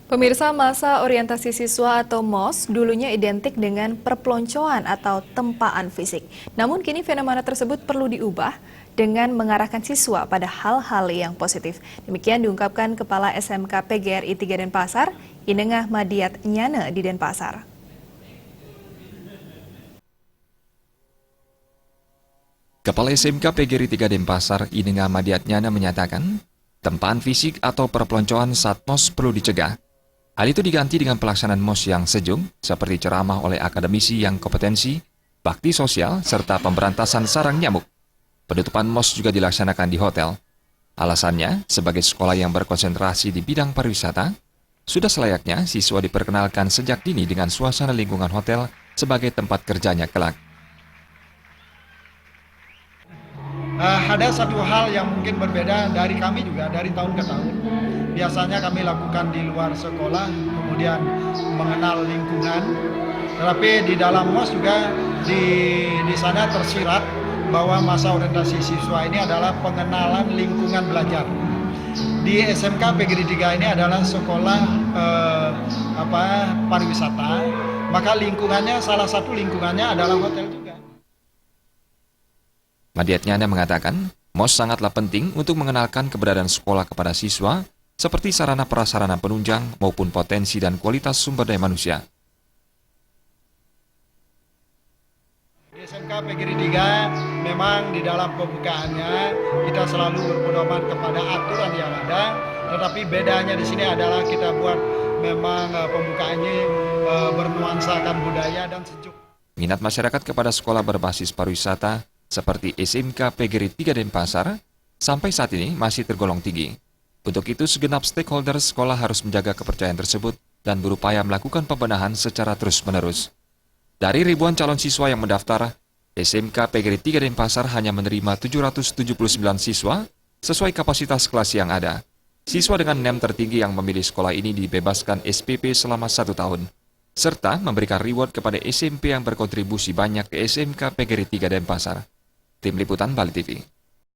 Pemirsa, masa orientasi siswa atau MOS dulunya identik dengan perpeloncoan atau tempaan fisik. Namun kini fenomena tersebut perlu diubah dengan mengarahkan siswa pada hal-hal yang positif. Demikian diungkapkan Kepala SMK PGRI 3 Denpasar, Inengah Madiat Nyane di Denpasar. Kepala SMK PGRI 3 Denpasar, Inengah Madiat Nyane menyatakan, tempaan fisik atau perpeloncoan saat MOS perlu dicegah. Hal itu diganti dengan pelaksanaan MOS yang sejuk, seperti ceramah oleh akademisi yang kompetensi, bakti sosial, serta pemberantasan sarang nyamuk. Penutupan MOS juga dilaksanakan di hotel. Alasannya, sebagai sekolah yang berkonsentrasi di bidang pariwisata, sudah selayaknya siswa diperkenalkan sejak dini dengan suasana lingkungan hotel sebagai tempat kerjanya kelak. Ada satu hal yang mungkin berbeda dari kami juga dari tahun ke tahun. Biasanya kami lakukan di luar sekolah, kemudian mengenal lingkungan. Tetapi di dalam MOS juga di sana tersirat bahwa masa orientasi siswa ini adalah pengenalan lingkungan belajar. Di SMK PGRI 3 ini adalah sekolah pariwisata, maka lingkungannya salah satu lingkungannya adalah hotel juga. Madiat Nyane mengatakan, MOS sangatlah penting untuk mengenalkan keberadaan sekolah kepada siswa, seperti sarana prasarana penunjang maupun potensi dan kualitas sumber daya manusia. Di SMK PGRI 3 memang di dalam pembukaannya kita selalu berpedoman kepada aturan yang ada, tetapi bedanya di sini adalah kita buat memang pembukaannya bernuansakan budaya dan sejuk. Minat masyarakat kepada sekolah berbasis pariwisata seperti SMK PGRI 3 Denpasar sampai saat ini masih tergolong tinggi. Untuk itu, segenap stakeholder sekolah harus menjaga kepercayaan tersebut dan berupaya melakukan pembenahan secara terus-menerus. Dari ribuan calon siswa yang mendaftar, SMK PGRI 3 Denpasar hanya menerima 779 siswa sesuai kapasitas kelas yang ada. Siswa dengan NEM tertinggi yang memilih sekolah ini dibebaskan SPP selama 1 tahun, serta memberikan reward kepada SMP yang berkontribusi banyak ke SMK PGRI 3 Denpasar. Tim Liputan Bali TV.